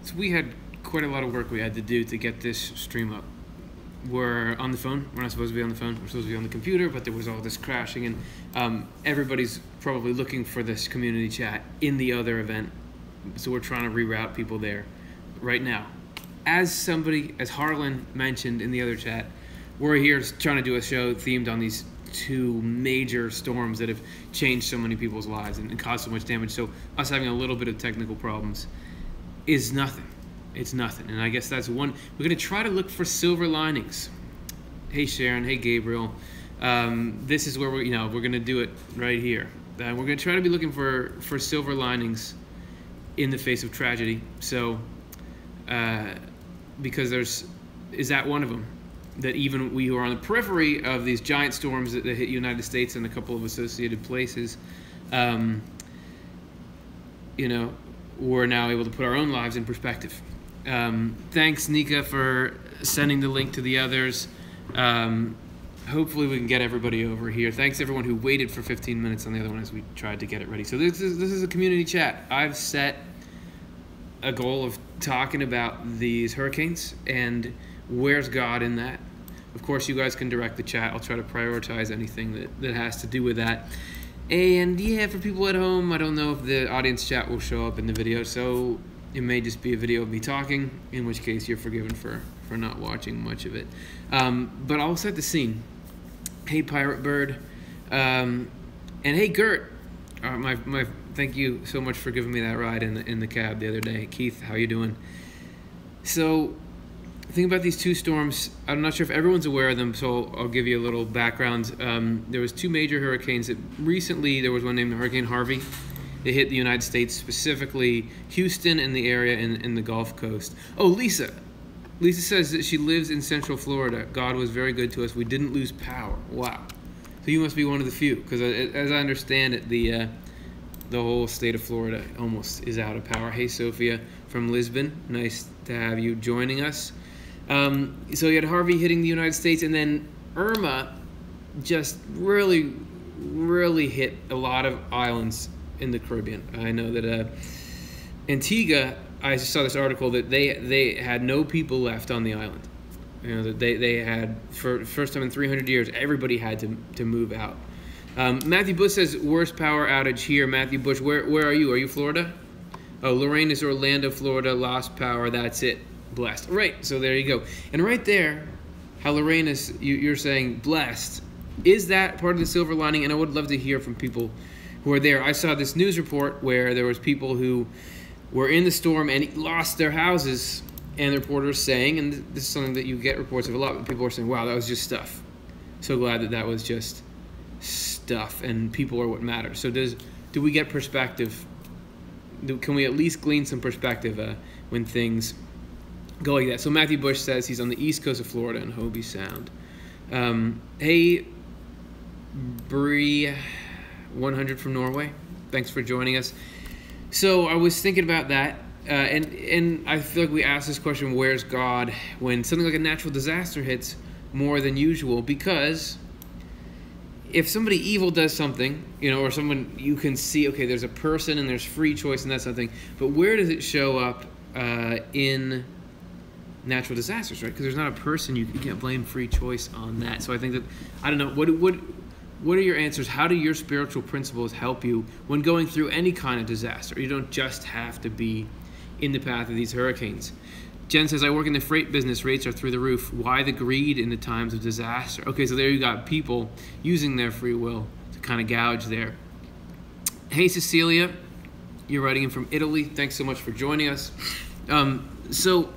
So we had quite a lot of work we had to do to get this stream up. We're on the phone. We're not supposed to be on the phone. We're supposed to be on the computer, but there was all this crashing, and everybody's probably looking for this community chat in the other event. So we're trying to reroute people there right now. As Harlan mentioned in the other chat, we're here trying to do a show themed on these two major storms that have changed so many people's lives and caused so much damage. So us having a little bit of technical problems is nothing. It's nothing. And I guess that's one. We're going to try to look for silver linings. Hey, Sharon. Hey, Gabriel. This is where we're going to do it right here. We're going to try to be looking for silver linings in the face of tragedy. So, because is that one of them? That even we who are on the periphery of these giant storms that hit the United States and a couple of associated places, we're now able to put our own lives in perspective. Thanks, Nika, for sending the link to the others. Hopefully we can get everybody over here. Thanks everyone who waited for 15 minutes on the other one as we tried to get it ready. So this is a community chat. I've set a goal of talking about these hurricanes and where's God in that. Of course, you guys can direct the chat. I'll try to prioritize anything that has to do with that. And yeah, for people at home, I don't know if the audience chat will show up in the video, so it may just be a video of me talking, in which case you're forgiven for not watching much of it. But I'll set the scene. Hey, Pirate Bird. And hey, Gert. Thank you so much for giving me that ride in the cab the other day. Keith, how you doing? So, think about these two storms. I'm not sure if everyone's aware of them, so I'll give you a little background. There was two major hurricanes that recently, there was one named Hurricane Harvey. They hit the United States, specifically Houston and the area in the Gulf Coast. Oh, Lisa. Lisa says that she lives in Central Florida. God was very good to us. We didn't lose power. Wow. So you must be one of the few, because as I understand it, the whole state of Florida almost is out of power. Hey, Sophia from Lisbon. Nice to have you joining us. So you had Harvey hitting the United States, and then Irma just really, really hit a lot of islands in the Caribbean. I know that Antigua, I saw this article that they had no people left on the island. That they had, for the first time in 300 years, everybody had to move out. Matthew Bush says, worst power outage here. Matthew Bush, where are you? Are you Florida? Oh, Lorraine is Orlando, Florida, lost power, that's it. Blessed. Right, so there you go. And right there, how Lorraine is, you're saying blessed. Is that part of the silver lining? And I would love to hear from people who are there. I saw this news report where there was people who were in the storm and lost their houses, and the reporter is saying, and this is something that you get reports of a lot, but people are saying, wow, that was just stuff. So glad that was just stuff, and people are what matters. So do we get perspective? Can we at least glean some perspective when things go like that? So Matthew Bush says he's on the east coast of Florida in Hobie Sound. Hey, Bree 100 from Norway. Thanks for joining us. So I was thinking about that, and I feel like we asked this question, where's God, when something like a natural disaster hits more than usual, because if somebody evil does something, or someone you can see, okay, there's a person and there's free choice and that's something, but where does it show up in natural disasters, right? Because there's not a person, you can't blame free choice on that. So I think that, I don't know, what are your answers? How do your spiritual principles help you when going through any kind of disaster? You don't just have to be in the path of these hurricanes. Jen says, I work in the freight business. Rates are through the roof. Why the greed in the times of disaster? Okay, so there you got people using their free will to kind of gouge there. Hey, Cecilia. You're writing in from Italy. Thanks so much for joining us. So,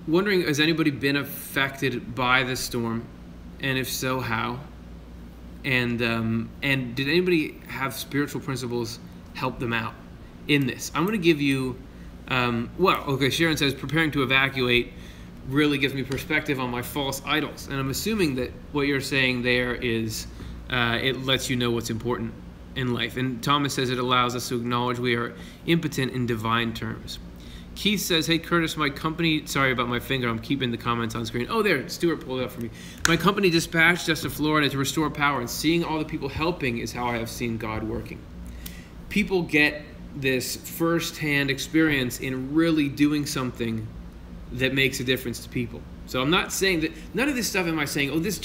wondering, has anybody been affected by this storm? And if so, how? And did anybody have spiritual principles help them out in this? I'm going to give you... Sharon says, preparing to evacuate really gives me perspective on my false idols. And I'm assuming that what you're saying there is it lets you know what's important in life. And Thomas says it allows us to acknowledge we are impotent in divine terms. Keith says, hey, Curtis, my company, sorry about my finger, I'm keeping the comments on screen. Oh, there, Stuart pulled it up for me. My company dispatched us to Florida to restore power, and seeing all the people helping is how I have seen God working. People get this first-hand experience in really doing something that makes a difference to people. So I'm not saying that, none of this stuff am I saying, oh, this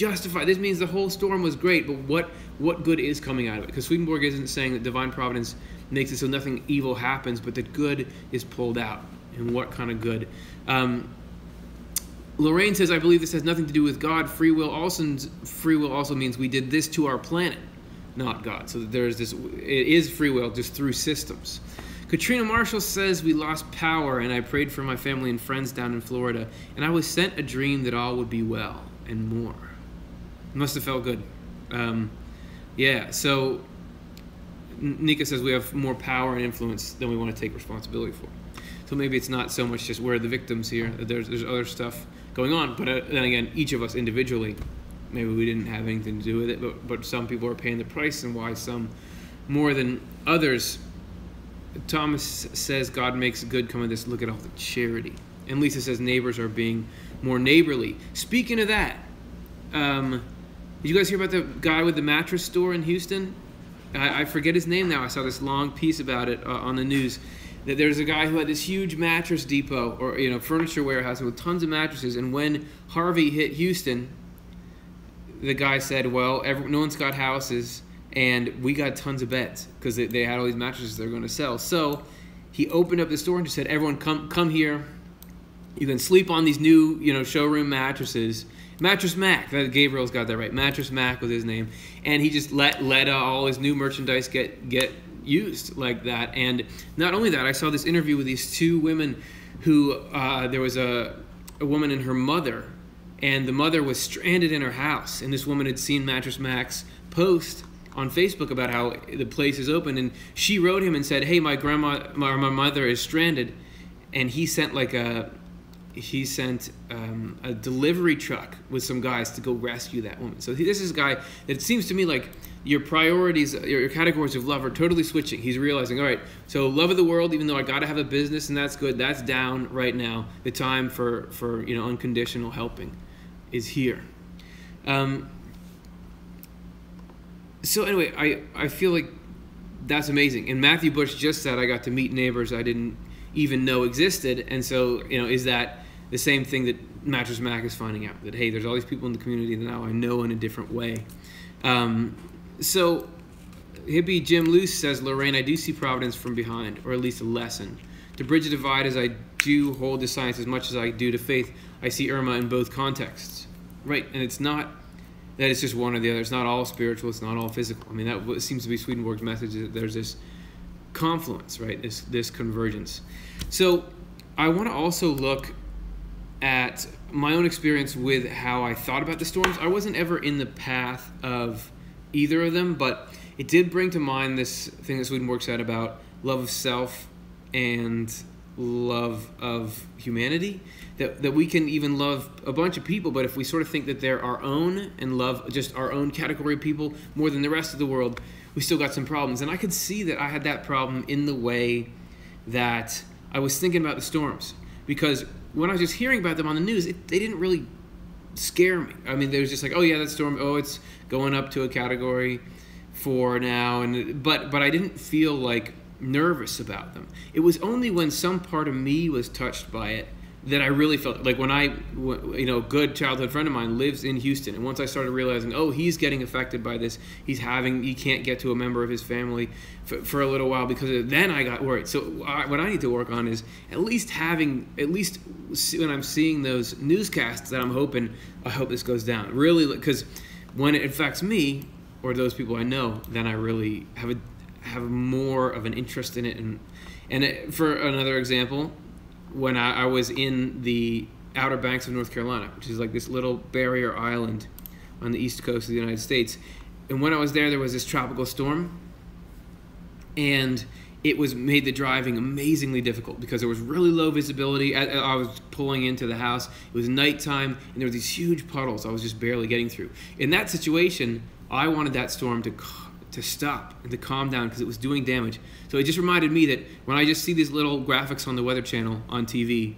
means the whole storm was great, but what good is coming out of it? Because Swedenborg isn't saying that divine providence makes it so nothing evil happens, but that good is pulled out. And what kind of good? Lorraine says, I believe this has nothing to do with God. Free will also means we did this to our planet, not God. So there's this, it is free will just through systems. Katrina Marshall says, we lost power, and I prayed for my family and friends down in Florida, and I was sent a dream that all would be well, and more. Must have felt good. Yeah, so Nika says we have more power and influence than we want to take responsibility for. So maybe it's not so much just we're the victims here. There's other stuff going on, but then again, each of us individually, maybe we didn't have anything to do with it, but some people are paying the price, and why some more than others. Thomas says God makes good come of this. Look at all the charity. And Lisa says neighbors are being more neighborly. Speaking of that, did you guys hear about the guy with the mattress store in Houston? I forget his name now. I saw this long piece about it on the news. That there's a guy who had this huge mattress depot or furniture warehouse with tons of mattresses. And when Harvey hit Houston, the guy said, "Well, no one's got houses." And we got tons of beds because they had all these mattresses they're going to sell. So he opened up the store and just said, everyone come here. You can sleep on these new, showroom mattresses. Mattress Mac, Gabriel's got that right. Mattress Mac was his name. And he just let all his new merchandise get used like that. And not only that, I saw this interview with these two women who, there was a woman and her mother. And the mother was stranded in her house. And this woman had seen Mattress Mac's post on Facebook about how the place is open, and she wrote him and said, "Hey, my mother is stranded," and he sent a delivery truck with some guys to go rescue that woman. So this is a guy that it seems to me like your priorities, your categories of love are totally switching. He's realizing, all right, so love of the world, even though I got to have a business and that's good, that's down right now. The time for unconditional helping is here. So anyway, I feel like that's amazing. And Matthew Bush just said I got to meet neighbors I didn't even know existed. And so, is that the same thing that Mattress Mac is finding out? That, hey, there's all these people in the community that now I know in a different way. So hippie Jim Luce says, Lorraine, I do see providence from behind, or at least a lesson. To bridge a divide as I do hold to science as much as I do to faith, I see Irma in both contexts. Right, and it's not that it's just one or the other. It's not all spiritual. It's not all physical. I mean, that seems to be Swedenborg's message, that there's this confluence, right? This convergence. So I want to also look at my own experience with how I thought about the storms. I wasn't ever in the path of either of them, but it did bring to mind this thing that Swedenborg said about love of self and love of humanity. That we can even love a bunch of people, but if we sort of think that they're our own and love just our own category of people more than the rest of the world, we still got some problems. And I could see that I had that problem in the way that I was thinking about the storms. Because when I was just hearing about them on the news, they didn't really scare me. I mean, there was just like, oh yeah, that storm, oh, it's going up to a category 4 now. But I didn't feel like nervous about them. It was only when some part of me was touched by it that I really felt like when a good childhood friend of mine lives in Houston, and once I started realizing, oh, he's getting affected by this, he can't get to a member of his family for a little while because of, then I got worried. So what I need to work on is at least when I'm seeing those newscasts that I hope this goes down. Really, because when it affects me or those people I know, then I really have more of an interest in it. For another example, when I was in the Outer Banks of North Carolina, which is like this little barrier island on the east coast of the United States. And when I was there was this tropical storm, and it made the driving amazingly difficult because there was really low visibility. I was pulling into the house. It was nighttime, and there were these huge puddles I was just barely getting through. In that situation, I wanted that storm to stop and to calm down because it was doing damage. So it just reminded me that when I just see these little graphics on the Weather Channel on TV,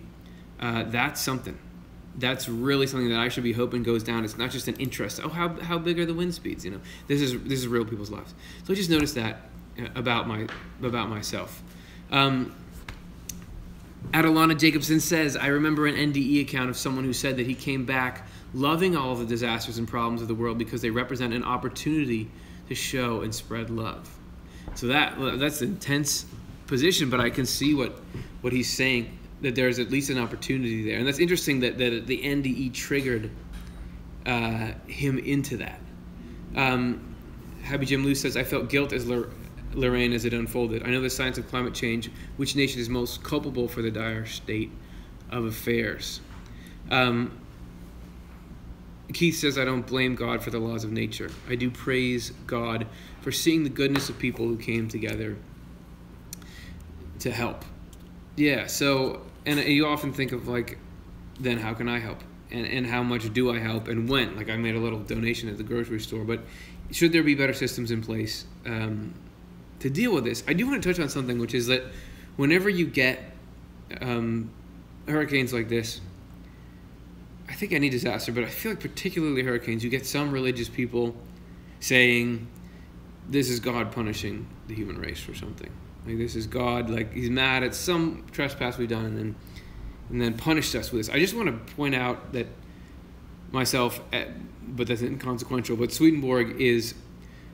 that's something. That's really something that I should be hoping goes down. It's not just an interest. Oh, how big are the wind speeds? This is real people's lives. So I just noticed that about myself. Adelana Jacobson says, I remember an NDE account of someone who said that he came back loving all of the disasters and problems of the world because they represent an opportunity to show and spread love. So that's an intense position, but I can see what he's saying, that there's at least an opportunity there. And that's interesting that the NDE triggered him into that. Happy Jim Lou says, I felt guilt as Lorraine as it unfolded. I know the science of climate change. Which nation is most culpable for the dire state of affairs? Keith says, I don't blame God for the laws of nature. I do praise God for seeing the goodness of people who came together to help. Yeah, so, and you often think of like, then how can I help? And how much do I help and when? Like I made a little donation at the grocery store, but should there be better systems in place to deal with this? I do want to touch on something, which is that whenever you get hurricanes like this, I think any disaster, but I feel like particularly hurricanes, you get some religious people saying this is God punishing the human race for something. Like this is God, like he's mad at some trespass we've done and then punished us with this. I just want to point out that myself, but that's inconsequential, but Swedenborg is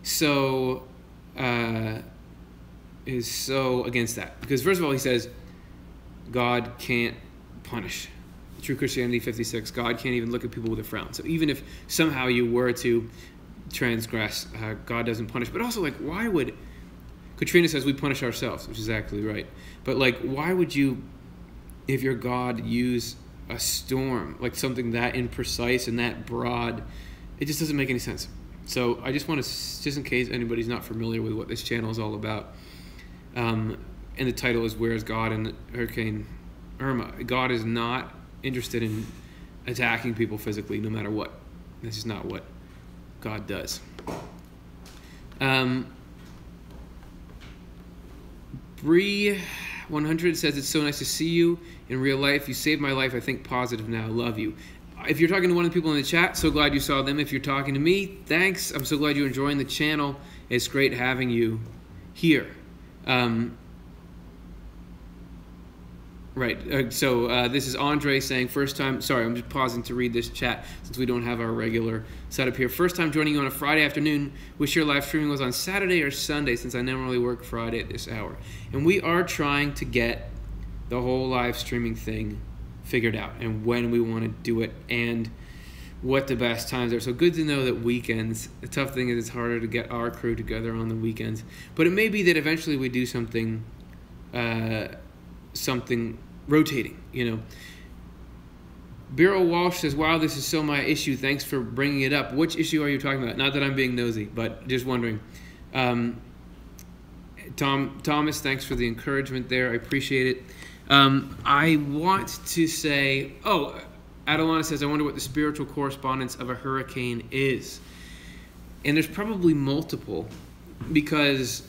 so against that. Because first of all, he says God can't punish. True Christianity 56, God can't even look at people with a frown. So even if somehow you were to transgress, God doesn't punish. But also, like, why would... Katrina says we punish ourselves, which is exactly right. But, like, why would you, if you're God, use a storm, like something that imprecise and that broad? It just doesn't make any sense. So I just want to, just in case anybody's not familiar with what this channel is all about, and the title is Where's God in Hurricane Irma? God is not interested in attacking people physically, no matter what. This is not what God does. Bree 100 says, it's so nice to see you in real life. You saved my life. I think positive now. Love you. If you're talking to one of the people in the chat, so glad you saw them. If you're talking to me, thanks. I'm so glad you're enjoying the channel. It's great having you here. So this is Andre saying, first time, sorry, I'm just pausing to read this chat since we don't have our regular setup here. First time joining you on a Friday afternoon. Wish your live streaming was on Saturday or Sunday since I normally work Friday at this hour. And we are trying to get the whole live streaming thing figured out and when we want to do it and what the best times are. So good to know that weekends, the tough thing is it's harder to get our crew together on the weekends. But it may be that eventually we do something rotating, you know. Beryl Walsh says, wow, this is so my issue. Thanks for bringing it up. Which issue are you talking about? Not that I'm being nosy, but just wondering. Thomas, thanks for the encouragement there. I appreciate it. I want to say, Adelana says, I wonder what the spiritual correspondence of a hurricane is. And there's probably multiple, because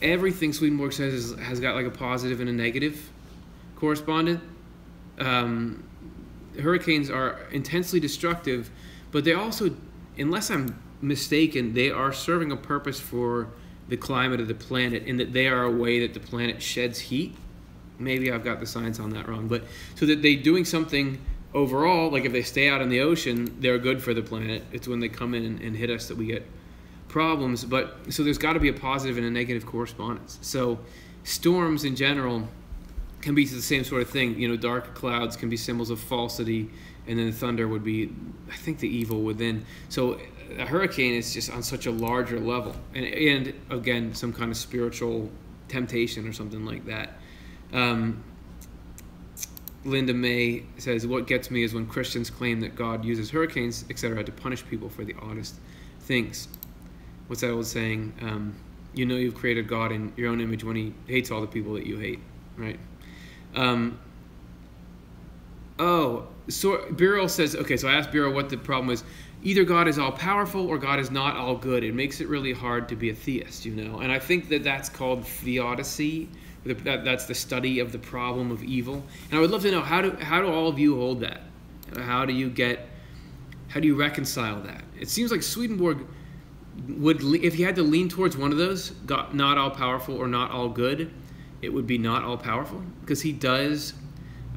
everything Swedenborg says has got like a positive and a negative correspondent. Hurricanes are intensely destructive, but they also, unless I'm mistaken, they are serving a purpose for the climate of the planet, in that they are a way that the planet sheds heat. Maybe I've got the science on that wrong, but so that they're doing something overall, like if they stay out in the ocean, they're good for the planet. It's when they come in and hit us that we get problems. But so there's got to be a positive and a negative correspondence. So storms in general can be the same sort of thing. You know, dark clouds can be symbols of falsity, and then the thunder would be, I think, the evil within. So a hurricane is just on such a larger level, and again, some kind of spiritual temptation or something like that. Linda May says, what gets me is when Christians claim that God uses hurricanes, etc., to punish people for the oddest things. What's that old saying? You know you've created God in your own image when he hates all the people that you hate, right? So Beryl says, okay, so I asked Beryl what the problem is. Either God is all-powerful or God is not all good. It makes it really hard to be a theist, you know? And I think that that's called theodicy. That's the study of the problem of evil. And I would love to know, how do all of you hold that? How do you reconcile that? It seems like Swedenborg would, if he had to lean towards one of those, God, not all-powerful or not all good, it would be not all powerful, because he does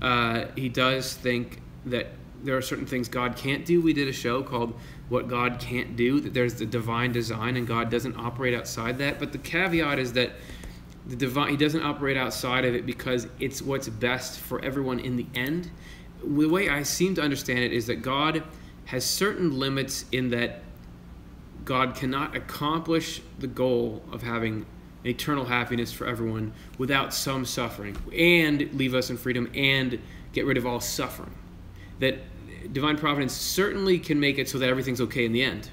think that there are certain things God can't do. We did a show called What God Can't Do, that there's the divine design and God doesn't operate outside that. But the caveat is that he doesn't operate outside of it because it's what's best for everyone in the end. The way I seem to understand it is that God has certain limits in that God cannot accomplish the goal of having eternal happiness for everyone without some suffering, and leave us in freedom and get rid of all suffering. That divine providence certainly can make it so that everything's okay in the end.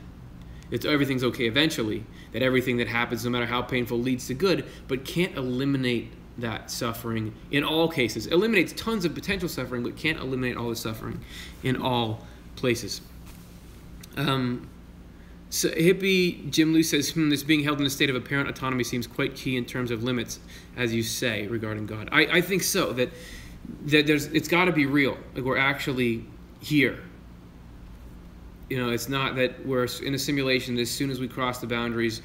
That everything's okay eventually. That everything that happens, no matter how painful, leads to good, but can't eliminate that suffering in all cases. Eliminates tons of potential suffering, but can't eliminate all the suffering in all places. So hippie Jim Lou says, this being held in a state of apparent autonomy seems quite key in terms of limits, as you say, regarding God. I think so, that it's got to be real. Like, we're actually here. It's not that we're in a simulation that as soon as we cross the boundaries,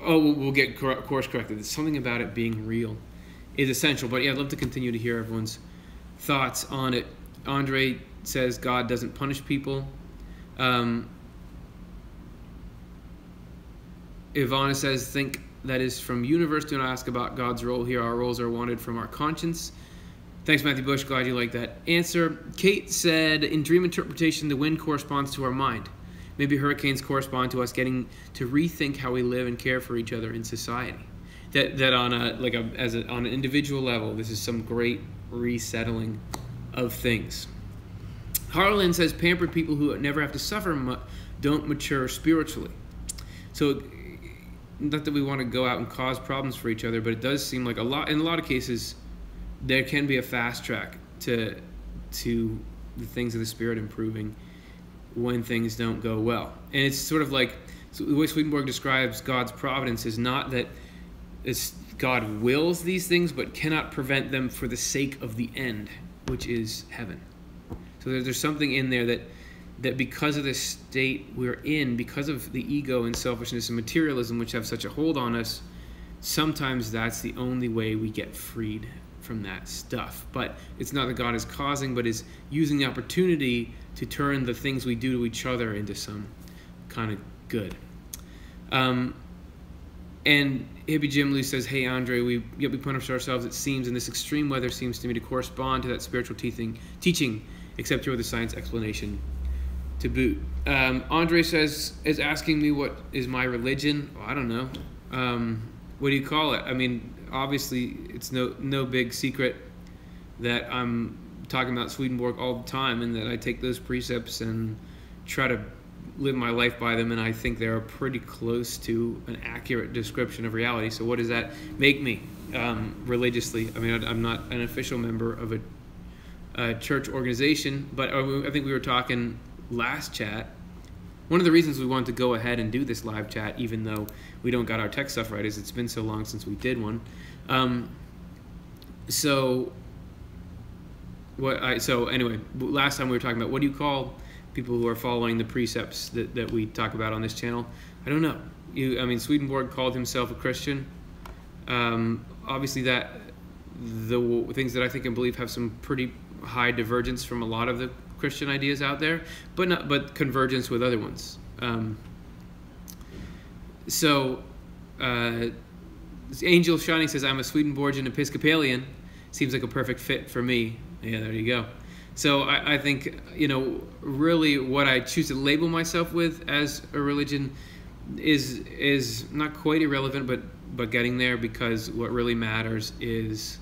we'll get course corrected. There's something about it being real is essential. But yeah, I'd love to continue to hear everyone's thoughts on it. Andre says God doesn't punish people. Ivana says, think that is from universe. Do not ask about God's role here. Our roles are wanted from our conscience. Thanks, Matthew Bush. Glad you like that answer. Kate said, in dream interpretation, the wind corresponds to our mind. Maybe hurricanes correspond to us getting to rethink how we live and care for each other in society. That on an individual level, this is some great resettling of things. Harlan says, pampered people who never have to suffer don't mature spiritually. So, not that we want to go out and cause problems for each other, but it does seem like in a lot of cases, there can be a fast track to the things of the Spirit improving when things don't go well. And it's sort of like, so the way Swedenborg describes God's providence is not that God wills these things, but cannot prevent them for the sake of the end, which is heaven. So there's something in there that because of the state we're in, because of the ego and selfishness and materialism which have such a hold on us, sometimes that's the only way we get freed from that stuff. But it's not that God is causing, but is using the opportunity to turn the things we do to each other into some kind of good. And Hippie Jim Lee says, hey Andre, we punish ourselves, it seems, and this extreme weather seems to me to correspond to that spiritual teaching, except here with a science explanation to boot. Andre says, is asking me what is my religion. Well, I don't know. What do you call it? I mean, obviously it's no big secret that I'm talking about Swedenborg all the time, and that I take those precepts and try to live my life by them, and I think they're pretty close to an accurate description of reality. So what does that make me religiously? I mean, I'm not an official member of a church organization, but I think we were talking last chat. One of the reasons we wanted to go ahead and do this live chat, even though we don't got our tech stuff right, is it's been so long since we did one. So anyway, last time we were talking about, what do you call people who are following the precepts that we talk about on this channel? I don't know. Swedenborg called himself a Christian. Obviously, the things that I think and believe have some pretty high divergence from a lot of the Christian ideas out there, but convergence with other ones. Angel Shining says, I'm a Swedenborgian Episcopalian. Seems like a perfect fit for me. Yeah, there you go. So I think, really what I choose to label myself with as a religion is not quite irrelevant, but getting there, because what really matters is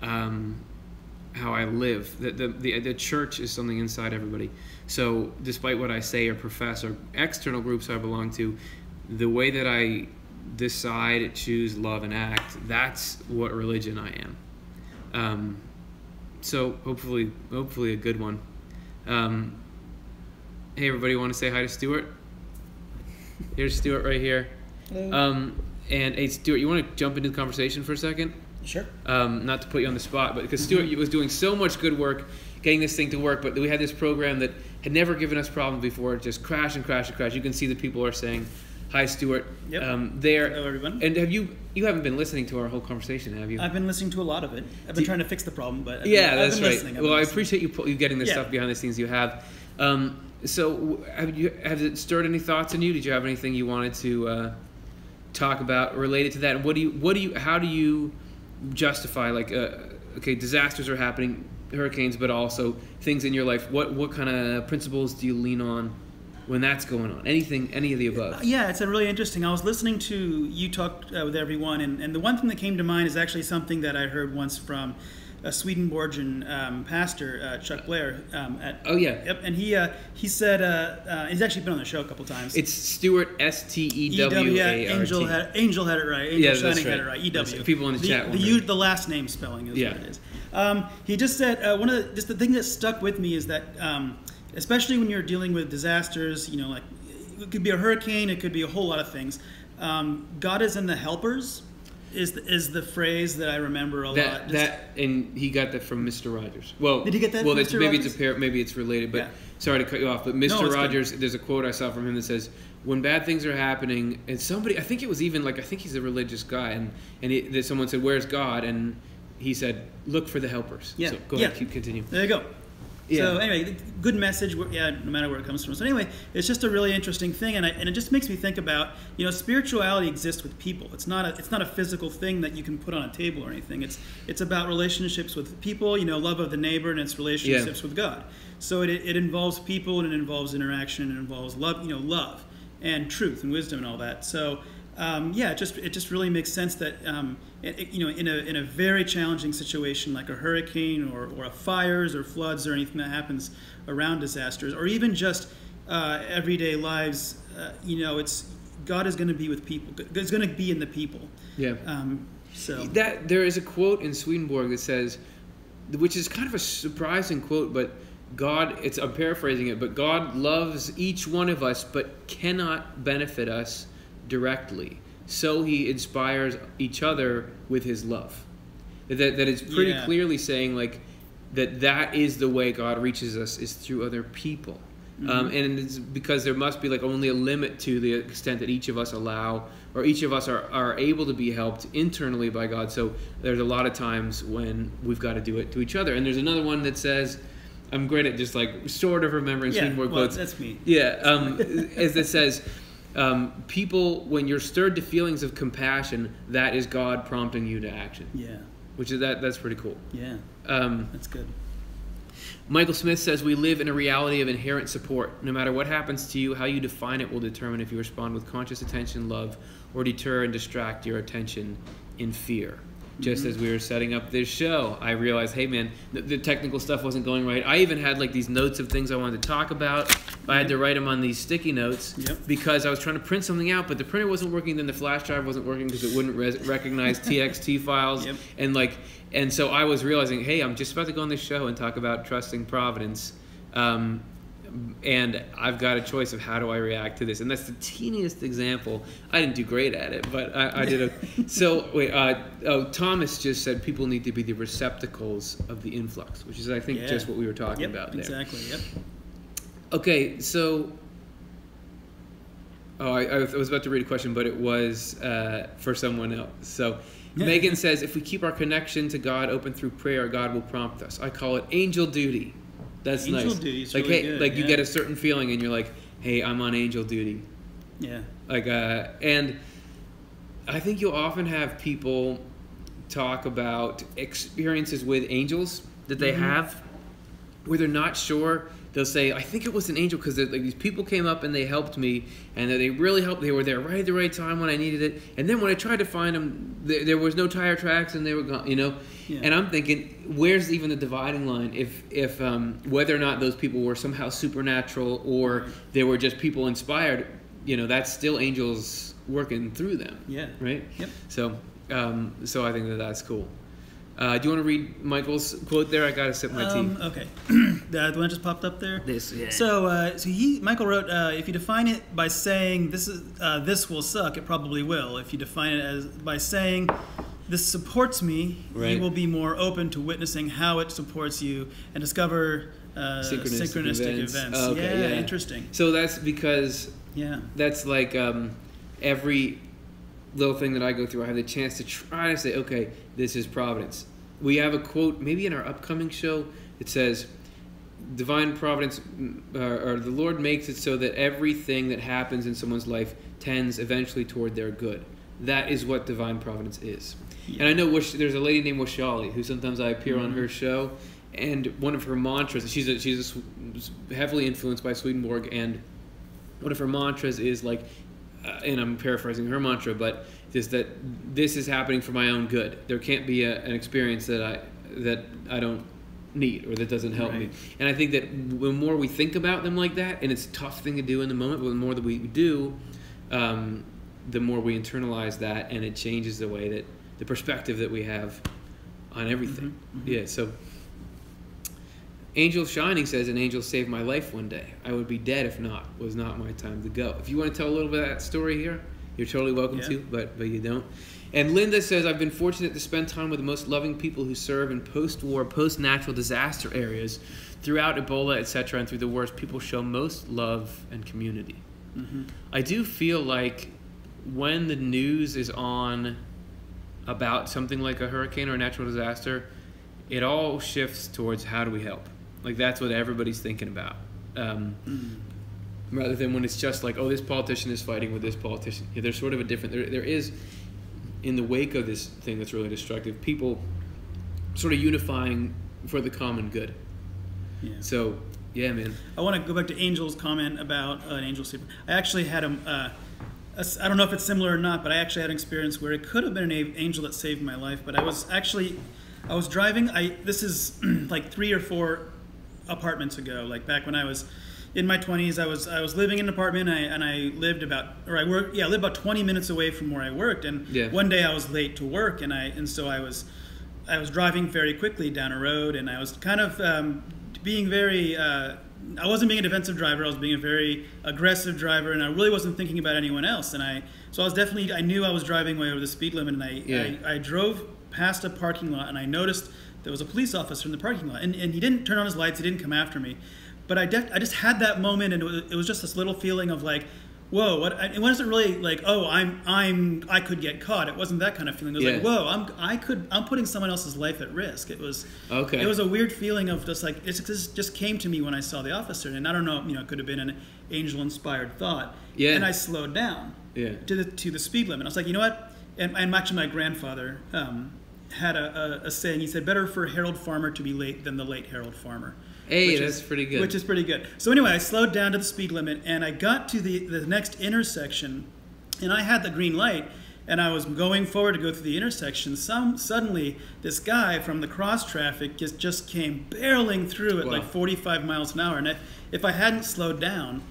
how I live. The church is something inside everybody. So despite what I say or profess or external groups I belong to, the way that I decide, choose, love, and act, that's what religion I am. So hopefully a good one. Hey everybody, want to say hi to Stuart? Here's Stuart right here. Hello. And hey Stuart, you want to jump into the conversation for a second? Sure. Not to put you on the spot, but because Stuart was doing so much good work getting this thing to work, but we had this program that had never given us problems before. It just crashed and crashed and crashed. You can see that people are saying Hi, Stuart. Yep. Hello, everyone. And you haven't been listening to our whole conversation, have you? I've been listening to a lot of it. I've been trying to fix the problem, but that's right. Listening. Well, I appreciate you getting this stuff behind the scenes you have. So, have it stirred any thoughts in you? Did you have anything you wanted to talk about related to that? And how do you justify, like, okay, disasters are happening, hurricanes, but also things in your life? What kind of principles do you lean on when that's going on? Any of the above? Yeah, it's really interesting. I was listening to you talk with everyone, and the one thing that came to mind is actually something that I heard once from a Swedenborgian pastor, Chuck Blair. Yep, and he said, he's actually been on the show a couple times. It's Stuart, S-T-E-W-A-R-T. Yeah, Angel had it right. Angel Shining had it right. E-W. People in the chat the last name spelling is what it is. He just said, the thing that stuck with me is that especially when you're dealing with disasters, like it could be a hurricane, it could be a whole lot of things. God is in the helpers is the phrase that I remember a lot. And he got that from Mr. Rogers. Well, did he get that? Well, from Mr. Rogers? Maybe it's related, but sorry to cut you off. But Mr. Rogers, there's a quote I saw from him that says, "When bad things are happening," and somebody, I think it was even I think he's a religious guy, and someone said, "Where's God?" And he said, "Look for the helpers." Yeah. So go ahead, continue. There you go. Yeah. So anyway, good message. No matter where it comes from. So anyway, it's just a really interesting thing, and it just makes me think about spirituality exists with people. It's not a physical thing that you can put on a table or anything. It's about relationships with people. Love of the neighbor, and it's relationships with God. So it involves people, and it involves interaction, and it involves love. Love and truth and wisdom and all that. So. It just really makes sense that in a very challenging situation like a hurricane or a fires or floods or anything that happens around disasters or even just everyday lives, it's God is going to be with people. It's going to be in the people. Yeah. That there is a quote in Swedenborg that says, which is kind of a surprising quote, but I'm paraphrasing it, but God loves each one of us but cannot benefit us directly, so he inspires each other with his love. That is pretty clearly saying that is the way God reaches us, is through other people. And it's because there must be only a limit to the extent that each of us each of us are able to be helped internally by God. So there's a lot of times when we've got to do it to each other. And there's another one that says, I'm great at just sort of remembering Swedenborg quotes. That's me. Yeah, as it says, people, when you're stirred to feelings of compassion, that is God prompting you to action. Yeah. Which is that's pretty cool. Yeah. That's good. Michael Smith says, we live in a reality of inherent support. No matter what happens to you, how you define it will determine if you respond with conscious attention, love, or deter and distract your attention in fear. Just as we were setting up this show, I realized, hey man, the technical stuff wasn't going right. I even had these notes of things I wanted to talk about. I had to write them on these sticky notes because I was trying to print something out, but the printer wasn't working. Then the flash drive wasn't working because it wouldn't recognize TXT files. And so I was realizing, hey, I'm just about to go on this show and talk about trusting providence. And I've got a choice of how do I react to this, and that's the teeniest example. I didn't do great at it, but I did. So wait, Thomas just said people need to be the receptacles of the influx, which is I think just what we were talking about there. Exactly. Yep. Okay, so I was about to read a question, but it was for someone else. So Megan says, if we keep our connection to God open through prayer, God will prompt us. I call it angel duty. That's nice. Angel duty is really good. You get a certain feeling, and you're like, "Hey, I'm on angel duty." Yeah. And I think you'll often have people talk about experiences with angels that they have, where they're not sure. They'll say, "I think it was an angel because these people came up and they helped me, and they really helped. They were there right at the right time when I needed it. And then when I tried to find them, there was no tire tracks, and they were gone." Yeah. And I'm thinking, where's even the dividing line? If whether or not those people were somehow supernatural or they were just people inspired, that's still angels working through them. Yeah. Right. Yep. So I think that's cool. Do you want to read Michael's quote there? I gotta sip my tea. Okay. The one just popped up there. This. Yeah. So Michael wrote, if you define it by saying this will suck, it probably will. If you define it by saying this supports me, you will be more open to witnessing how it supports you and discover synchronistic events. Okay, Interesting. So that's because that's every little thing that I go through, I have the chance to try to say, okay, this is providence. We have a quote, maybe in our upcoming show, it says, divine providence, or the Lord makes it so that everything that happens in someone's life tends eventually toward their good. That is what divine providence is. Yeah. And I know there's a lady named Washali who sometimes I appear on her show, and one of her mantras, she's heavily influenced by Swedenborg, and one of her mantras is like, and I'm paraphrasing her mantra, but is that this is happening for my own good. There can't be an experience that I don't need or that doesn't help me. And I think that the more we think about them like that, and it's a tough thing to do in the moment, but the more that we do, the more we internalize that, and it changes the way that the perspective that we have on everything. Yeah, so Angel Shining says, an angel saved my life one day. I would be dead if not. Was not my time to go. If you want to tell a little bit of that story here, you're totally welcome to, but you don't. And Linda says, I've been fortunate to spend time with the most loving people who serve in post-war, post-natural disaster areas throughout Ebola, etc., and through the wars. People show most love and community. I do feel like when the news is on about something like a hurricane or a natural disaster, it all shifts towards how do we help. Like, that's what everybody's thinking about. Rather than when it's just like, oh, this politician is fighting with this politician. Yeah, there's sort of a different... There is, in the wake of this thing that's really destructive, people sort of unifying for the common good. Yeah. So, yeah, man. I want to go back to Angel's comment about an angel saver. I actually had I don't know if it's similar or not, but I actually had an experience where it could have been an angel that saved my life. But I was driving. This is like 3 or 4 apartments ago. Like back when I was in my 20s, I was living in an apartment, and I lived I lived about 20 minutes away from where I worked. And one day I was late to work, and so I was driving very quickly down a road, and I was kind of being very. I wasn't being a defensive driver. I was being a very aggressive driver, and I really wasn't thinking about anyone else. So I was definitely. I knew I was driving way over the speed limit, and I drove past a parking lot, and I noticed there was a police officer in the parking lot, and he didn't turn on his lights. He didn't come after me, but I just had that moment, and it was just this little feeling of like, whoa, what? It wasn't really like, oh, I could get caught. It wasn't that kind of feeling. It was like, whoa, I'm putting someone else's life at risk. It was okay. It was a weird feeling of just like it just came to me when I saw the officer, and I don't know, it could have been an angel-inspired thought. Yeah. And I slowed down. Yeah. To the speed limit. I was like, you know what? And actually, my grandfather had a saying. He said, "Better for Harold Farmer to be late than the late Harold Farmer." Hey, that's pretty good. Which is pretty good. So anyway, I slowed down to the speed limit, and I got to the next intersection, and I had the green light, and I was going forward to go through the intersection. Suddenly, this guy from the cross traffic just came barreling through at like 45 miles an hour, and if I hadn't slowed down,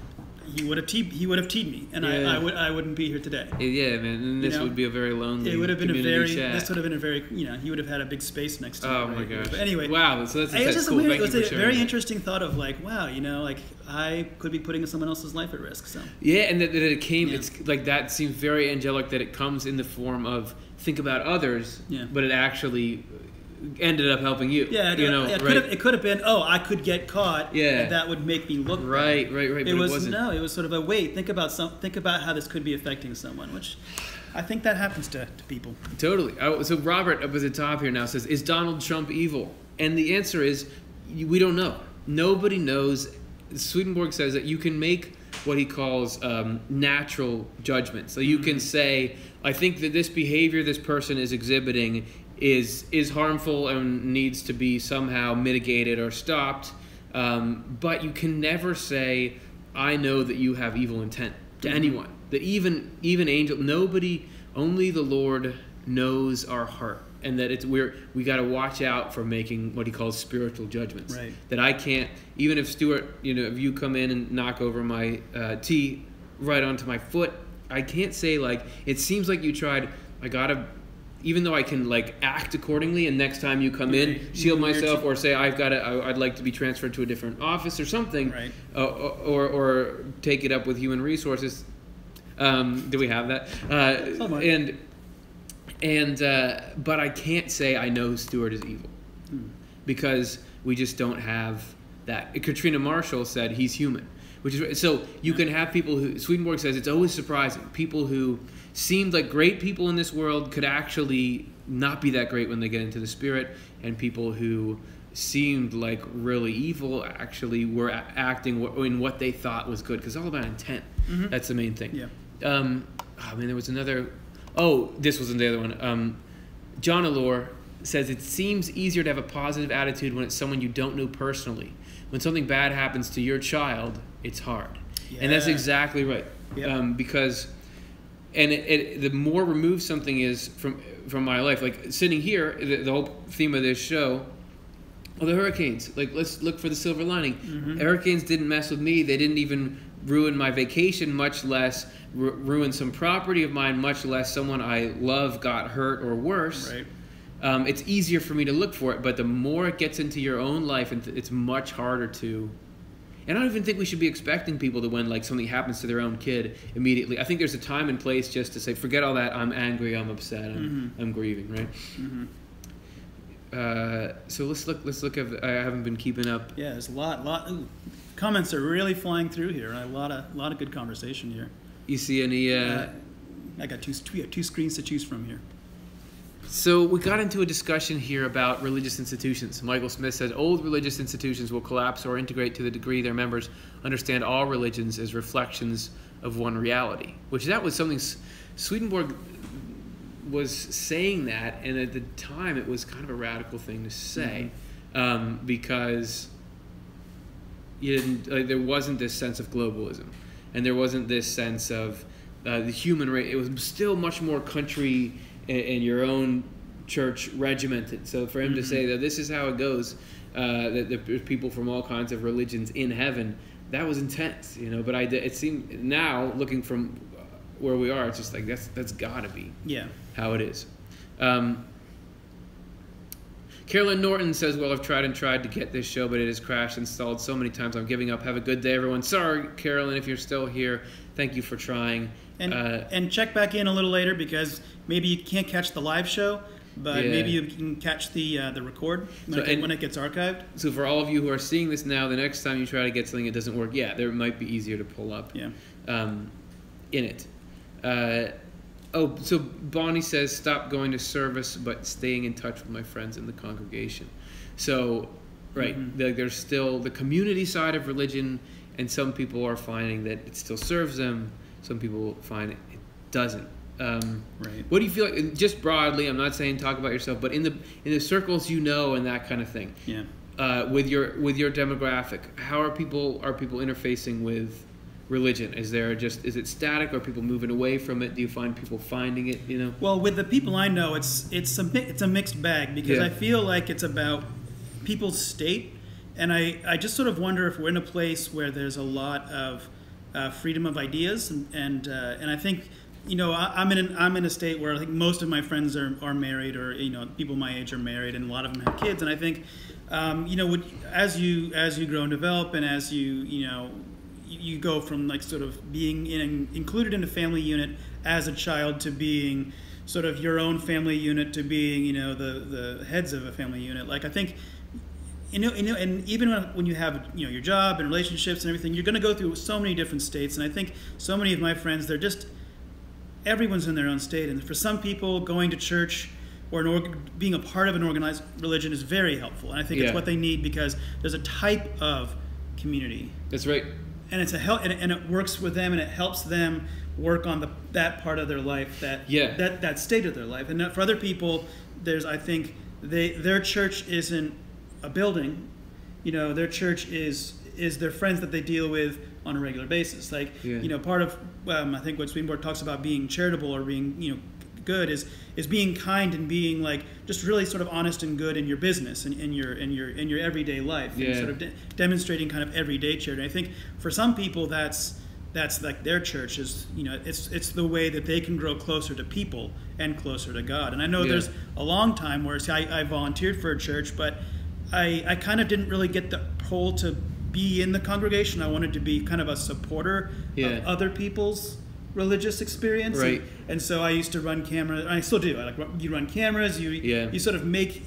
he would have teed me, and I wouldn't be here today. Yeah, man. And this would be a very lonely. It would have been This would have been a very. He would have had a big space next to him. Oh my gosh. But anyway. Wow. So that's just cool. It was a very interesting thought of like, wow, like I could be putting someone else's life at risk. So. Yeah, and that it came. Yeah. It's like that seems very angelic that it comes in the form of think about others. Yeah. But it actually ended up helping you. Yeah, it could have been, I could get caught. Yeah, and that would make me look bad. Right. But it wasn't. No, it was sort of a wait. Think about how this could be affecting someone, which I think that happens to people. Totally. So Robert up at the top here now says, "Is Donald Trump evil?" And the answer is, we don't know. Nobody knows. Swedenborg says that you can make what he calls natural judgments. So you can say, I think that this behavior this person is exhibiting is harmful and needs to be somehow mitigated or stopped, but you can never say, I know that you have evil intent to anyone. That even angel, nobody, only the Lord knows our heart, and that we got to watch out for making what he calls spiritual judgments. Right. That I can't, even if Stuart, if you come in and knock over my tea right onto my foot, I can't say like, it seems like you tried, I gotta. Even though I can like act accordingly, and next time you come in, shield myself, or say I'd like to be transferred to a different office or something, right. Or take it up with human resources. Do we have that? But I can't say I know Stuart is evil because we just don't have that. Katrina Marshall said he's human. which is so you can have people who Swedenborg says it's always surprising. People who seemed like great people in this world could actually not be that great when they get into the Spirit, and people who seemed like really evil actually were acting in what they thought was good, because it's all about intent. That's the main thing. There was another. This wasn't the other one. John Allure says it seems easier to have a positive attitude when it's someone you don't know personally. When something bad happens to your child, it's hard. And that's exactly right. Because the more removed something is from my life, like sitting here, the whole theme of this show, the hurricanes. Like, let's look for the silver lining. Hurricanes didn't mess with me. They didn't even ruin my vacation, much less ruin some property of mine, much less someone I love got hurt or worse. Right. It's easier for me to look for it, but the more it gets into your own life, it's much harder to. And I don't even think we should be expecting people to, when like something happens to their own kid, immediately. I think there's a time and place just to say, forget all that. I'm angry. I'm upset. I'm grieving. Right. So let's look at. I haven't been keeping up. Yeah, there's a lot. Comments are really flying through here. A lot of good conversation here. You see any? I got two screens to choose from here. So we got into a discussion here about religious institutions. Michael Smith said old religious institutions will collapse or integrate to the degree their members understand all religions as reflections of one reality. Which that was something Swedenborg was saying that, and at the time it was kind of a radical thing to say, because you didn't, there wasn't this sense of globalism, and there wasn't this sense of the human race. It was still much more country and your own church regimented. So for him to say that this is how it goes, that there's people from all kinds of religions in heaven, that was intense, But it seemed now, looking from where we are, it's just like that's got to be how it is. Carolyn Norton says, well, I've tried to get this show, but it has crashed and stalled so many times. I'm giving up. Have a good day, everyone. Sorry, Carolyn, if you're still here. Thank you for trying. And check back in a little later, because maybe you can't catch the live show, but maybe you can catch the record when it gets archived. So for all of you who are seeing this now, the next time you try to get something, it doesn't work. Yeah, there might be easier to pull up in it. So Bonnie says, stop going to service, but staying in touch with my friends in the congregation. So, there's still the community side of religion, and some people are finding that it still serves them. Some people find it doesn't. What do you feel like, just broadly, I'm not saying talk about yourself, but in the circles and that kind of thing, with your demographic, how are people interfacing with religion? Is it static? Are people moving away from it? Do you find people finding it? Well, with the people I know, it's a mixed bag, because I feel like it's about people's state, and I just sort of wonder if we're in a place where there's a lot of freedom of ideas, and I think I'm in a state where I think most of my friends are married, or people my age are married, and a lot of them have kids, and I think as you grow and develop, and as you go from like sort of being included in a family unit as a child to being sort of your own family unit to being the heads of a family unit. Like I think and even when you have your job and relationships and everything, you're going to go through so many different states. And I think so many of my friends, everyone's in their own state. And for some people, going to church or being a part of an organized religion is very helpful. And I think it's what they need, because there's a type of community. That's right. And it's and it works with them, and it helps them work on that part of their life, that state of their life. And for other people, I think their church isn't a building. Their church is their friends that they deal with on a regular basis. Like part of I think what Swedenborg talks about being charitable or being good is being kind and being like just really sort of honest and good in your business and in your everyday life, and sort of demonstrating kind of everyday charity. I think for some people that's like their church is it's the way that they can grow closer to people and closer to God. And I know there's a long time where I volunteered for a church, but I kind of didn't really get the pull to be in the congregation. I wanted to be kind of a supporter of other people's religious experience, right? And so I used to run cameras. I still do. You run cameras. You sort of make.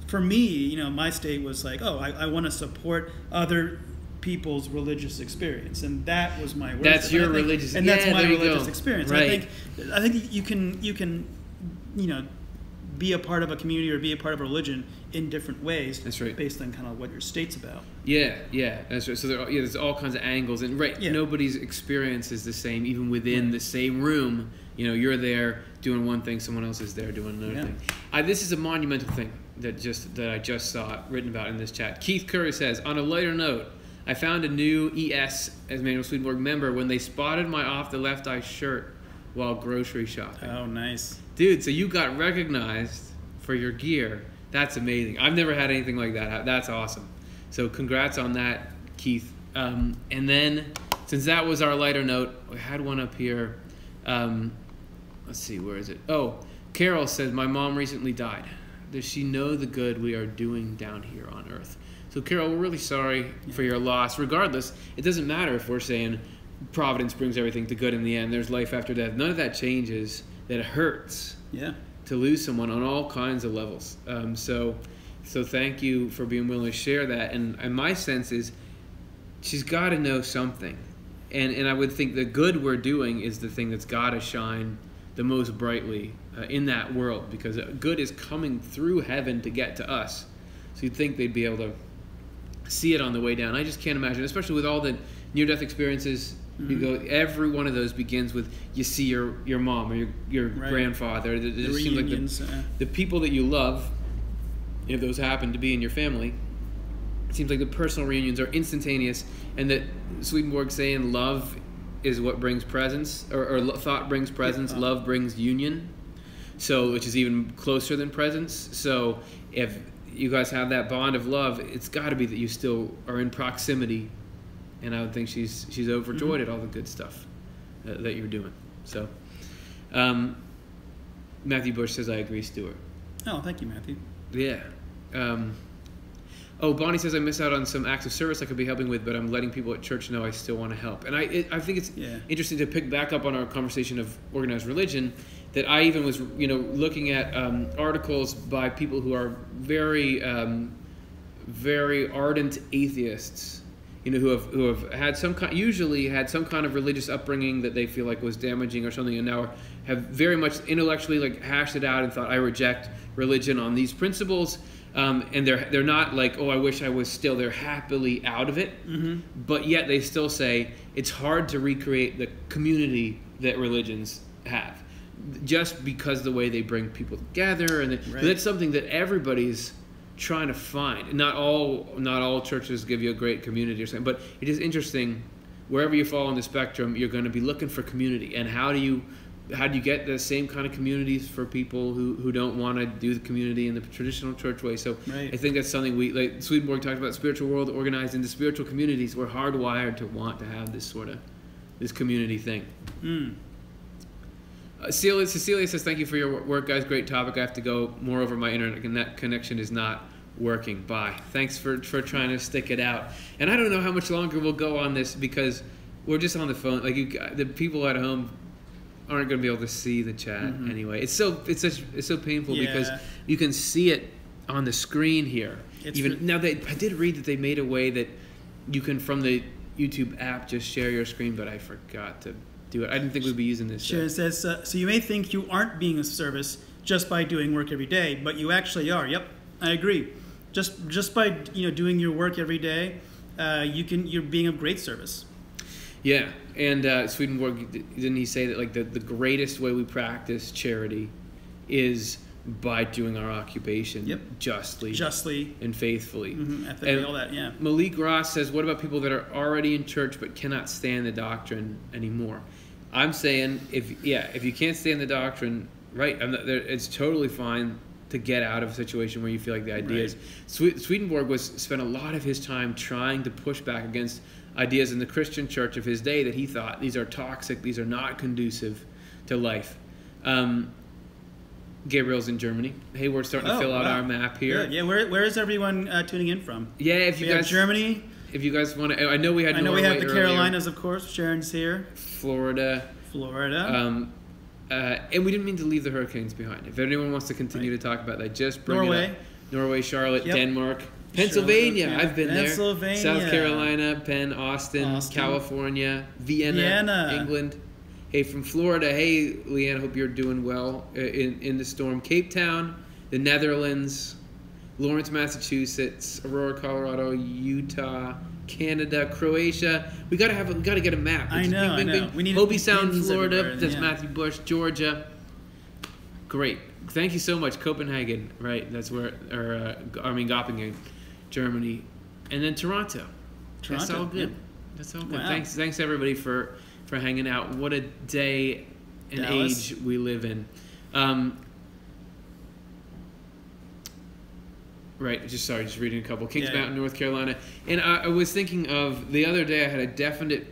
For me, my state was like, I want to support other people's religious experience, and that was my worship. That's your religious, and that's my religious go. experience. Right. I think you can be a part of a community or be a part of a religion in different ways. That's right. Based on kind of what your state's about. Yeah, that's right. So there's all kinds of angles, and nobody's experience is the same, even within the same room. You're there doing one thing, someone else is there doing another thing. This is a monumental thing that I just saw written about in this chat. Keith Curry says, on a lighter note, I found a new ES as Manuel Swedenborg member when they spotted my offTheLeftEye shirt while grocery shopping. Oh, nice. Dude, so you got recognized for your gear. That's amazing. I've never had anything like that. That's awesome. So congrats on that, Keith. And then, since that was our lighter note, we had one up here. Let's see, where is it? Oh, Carol says, my mom recently died. Does she know the good we are doing down here on earth? So Carol, we're really sorry for your loss. Regardless, it doesn't matter if we're saying providence brings everything to good in the end. There's life after death. None of that changes. That it hurts to lose someone on all kinds of levels. So thank you for being willing to share that. And my sense is she's got to know something. And I would think the good we're doing is the thing that's got to shine the most brightly in that world, because good is coming through heaven to get to us. So you'd think they'd be able to see it on the way down. I just can't imagine, especially with all the near-death experiences. You go. Every one of those begins with you see your mom or your grandfather. It just seems like the people that you love, if those happen to be in your family, it seems like the personal reunions are instantaneous, and that Swedenborg saying love is what brings presence, or thought brings presence, love brings union. So, which is even closer than presence. So, if you guys have that bond of love, it's got to be that you still are in proximity. And I would think she's overjoyed at all the good stuff that you're doing. So, Matthew Bush says, I agree, Stuart. Oh, thank you, Matthew. Yeah. Bonnie says, I miss out on some acts of service I could be helping with, but I'm letting people at church know I still want to help. And I think it's interesting to pick back up on our conversation of organized religion, that I even was, looking at articles by people who are very, very ardent atheists, who have had usually had some kind of religious upbringing that they feel like was damaging or something, and now have very much intellectually hashed it out and thought, I reject religion on these principles, and they're not like, I wish I was still. They're happily out of it, but yet they still say it's hard to recreate the community that religions have, just because the way they bring people together, and that's something that everybody's trying to find. Not all churches give you a great community or something, but it is interesting. Wherever you fall on the spectrum, you're going to be looking for community. And how do you get the same kind of communities for people who don't want to do the community in the traditional church way? So I think that's something like Swedenborg talked about, spiritual world organized into spiritual communities. We're hardwired to want to have this community thing. Cecilia says, thank you for your work, guys. Great topic. I have to go. Moreover, my internet connection is not working. Bye. Thanks for trying to stick it out. And I don't know how much longer we'll go on this, because we're just on the phone. The people at home aren't going to be able to see the chat anyway. It's so painful because you can see it on the screen here. I did read that they made a way that you can, from the YouTube app, just share your screen, but I forgot to do it. I didn't think we'd be using this. Sure. It says, so you may think you aren't being of service just by doing work every day, but you actually are. Yep, I agree. Just by doing your work every day, you're being of great service. Yeah, and Swedenborg, didn't he say that the greatest way we practice charity is by doing our occupation justly and faithfully. Ethically, and all that, Malik Ross says, what about people that are already in church but cannot stand the doctrine anymore? I'm saying, if you can't stand the doctrine, it's totally fine to get out of a situation where you feel like the ideas. Swedenborg spent a lot of his time trying to push back against ideas in the Christian church of his day that he thought these are toxic, these are not conducive to life. Gabriel's in Germany. Hey, we're starting to fill out our map here. Good. Yeah, where is everyone tuning in from? Yeah, if you guys, Germany. If you guys want to, I know we had. I know we have the Carolinas, of course. Sharon's here. Florida. And we didn't mean to leave the hurricanes behind. If anyone wants to continue to talk about that, just bring it up. Norway, Charlotte, Denmark, Pennsylvania, I've been Pennsylvania. there. South Carolina, Penn, Austin, California, Vienna, England. Hey, from Florida, hey, Leanne, hope you're doing well in the storm. Cape Town, the Netherlands, Lawrence, Massachusetts, Aurora, Colorado, Utah, Canada, Croatia. We gotta get a map. I know. We need Hobie Sound, Florida. That's yeah. Matthew Bush, Georgia. Great. Thank you so much. Copenhagen, right? That's where, Göppingen, Germany, and then Toronto. That's all good. Yep. That's all good. Wow. Thanks everybody for hanging out. What a day and Dallas. age we live in. Right, just reading a couple. Kings Mountain, North Carolina. And I was thinking of, the other day I had a definite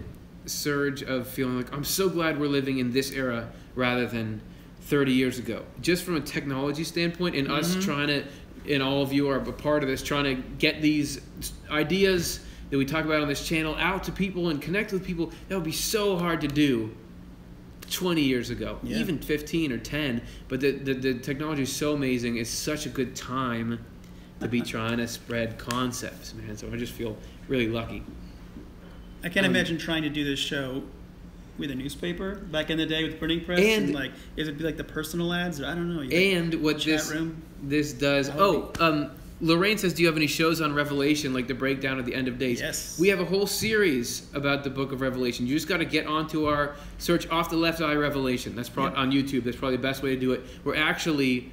surge of feeling like, I'm so glad we're living in this era rather than 30 years ago. Just from a technology standpoint, and us trying to, and all of you are a part of this, trying to get these ideas that we talk about on this channel out to people and connect with people. That would be so hard to do 20 years ago, even 15 or 10. But the technology is so amazing. It's such a good time to be trying to spread concepts, man. So I just feel really lucky. I can't imagine trying to do this show with a newspaper back in the day with the printing press, and like, is it be like the personal ads? Or I don't know. And what this does. Lorraine says, do you have any shows on Revelation, like the breakdown of the end of days? Yes. We have a whole series about the book of Revelation. You just got to get onto our search Off the Left Eye Revelation. That's on YouTube. That's probably the best way to do it. We're actually,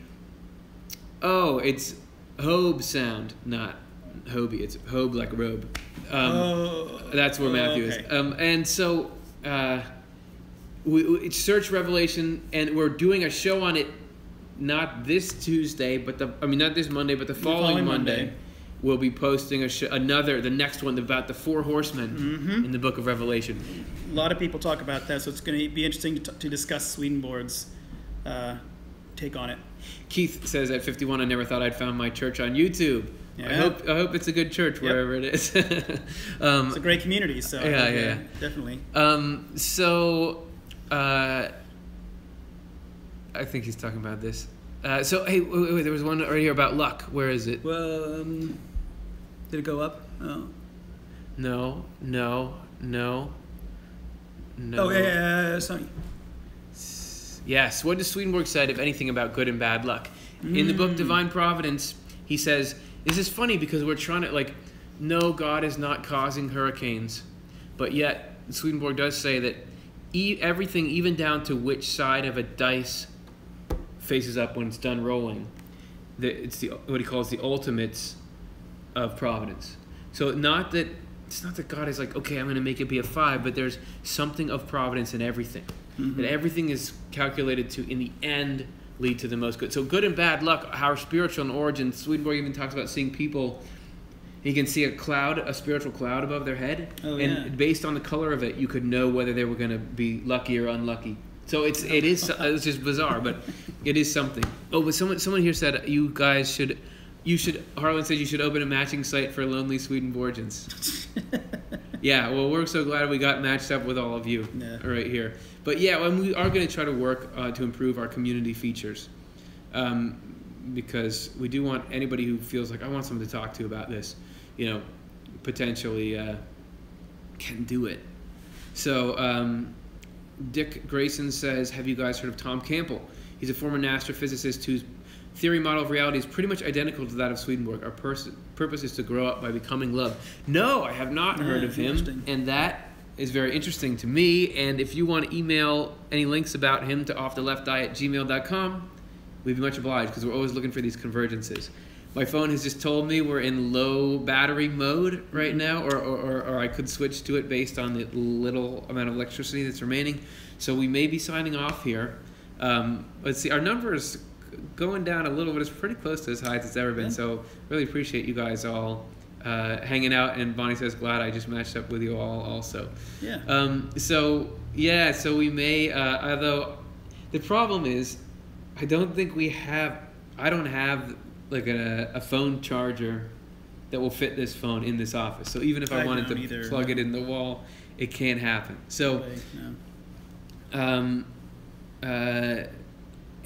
it's Hobe sound, not Hobie. It's Hobe like a robe. That's where Matthew is. And so we search Revelation, and we're doing a show on it. Not this Tuesday, but not this Monday, but the following Monday, we'll be posting the next one about the 4 horsemen in the book of Revelation. A lot of people talk about that, so it's going to be interesting to discuss Swedenborg's take on it. Keith says at 51, I never thought I'd found my church on YouTube. Yeah. I hope it's a good church wherever it is. It's a great community, so yeah, definitely. I think he's talking about this. Hey, wait, there was one right here about luck. Where is it? Well, did it go up? Oh. No. Oh, yeah, sorry. Yes. What does Swedenborg said, if anything, about good and bad luck? In the book Divine Providence, he says, this is funny because we're trying to, no, God is not causing hurricanes. But yet, Swedenborg does say that everything, even down to which side of a dice faces up when it's done rolling, it's what he calls the ultimates of providence. So it's not that God is like, okay, I'm going to make it be a 5, but there's something of providence in everything. That everything is calculated to, in the end, lead to the most good. So good and bad luck, how spiritual in origin. Swedenborg even talks about seeing people. You can see a spiritual cloud above their head, and based on the color of it, you could know whether they were going to be lucky or unlucky. So it's just bizarre, but it is something. Oh, but someone here said you guys should. Harlan said you should open a matching site for lonely Swedenborgians. Yeah, well, we're so glad we got matched up with all of you right here. But yeah, and we are going to try to work to improve our community features. Because we do want anybody who feels like, I want someone to talk to about this, potentially can do it. So Dick Grayson says, have you guys heard of Tom Campbell? He's a former astrophysicist whose theory model of reality is pretty much identical to that of Swedenborg. Our purpose is to grow up by becoming love. No, I have not heard of him, and that is very interesting to me. And if you want to email any links about him to offtheLeftEye@gmail.com, we'd be much obliged, because we're always looking for these convergences. My phone has just told me we're in low battery mode right now, or I could switch to it based on the little amount of electricity that's remaining. So we may be signing off here. Let's see, our number is going down a little, but it's pretty close to as high as it's ever been. So really appreciate you guys all hanging out. And Bonnie says, glad I just matched up with you all also. Yeah. So we may, although the problem is, I don't have like a phone charger that will fit this phone in this office. So even if I wanted to plug it in the wall, it can't happen. So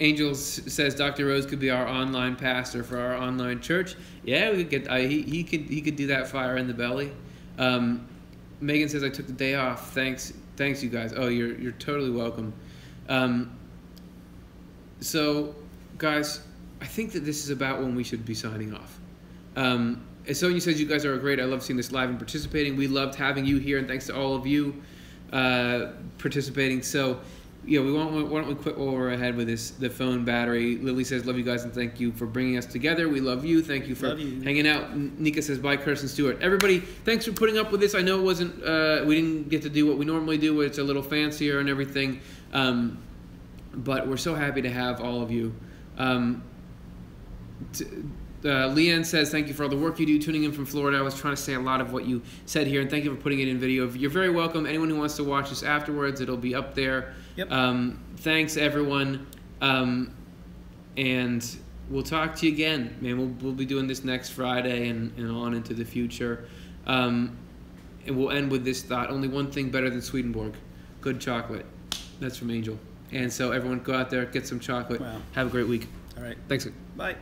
Angel says Dr. Rose could be our online pastor for our online church. Yeah, we could get. He could do that. Fire in the belly. Megan says I took the day off. Thanks, you guys. Oh, you're totally welcome. So, guys, I think that this is about when we should be signing off. As Sonia says, you guys are great. I love seeing this live and participating. We loved having you here, and thanks to all of you participating. So, yeah, why don't we quit while we're ahead with the phone battery. Lily says, love you guys, and thank you for bringing us together. We love you. Thank you for hanging out. Nika says, bye, Kirsten Stewart. Everybody, thanks for putting up with this. I know it wasn't, we didn't get to do what we normally do, where it's a little fancier and everything. But we're so happy to have all of you. Leanne says, thank you for all the work you do tuning in from Florida. I was trying to say a lot of what you said here, and thank you for putting it in video. You're very welcome. Anyone who wants to watch this afterwards, it'll be up there. Yep. Thanks, everyone. And we'll talk to you again. Man, we'll be doing this next Friday and on into the future. And we'll end with this thought. Only one thing better than Swedenborg. Good chocolate. That's from Angel. And so everyone go out there, get some chocolate. Wow. Have a great week. All right. Thanks. Bye.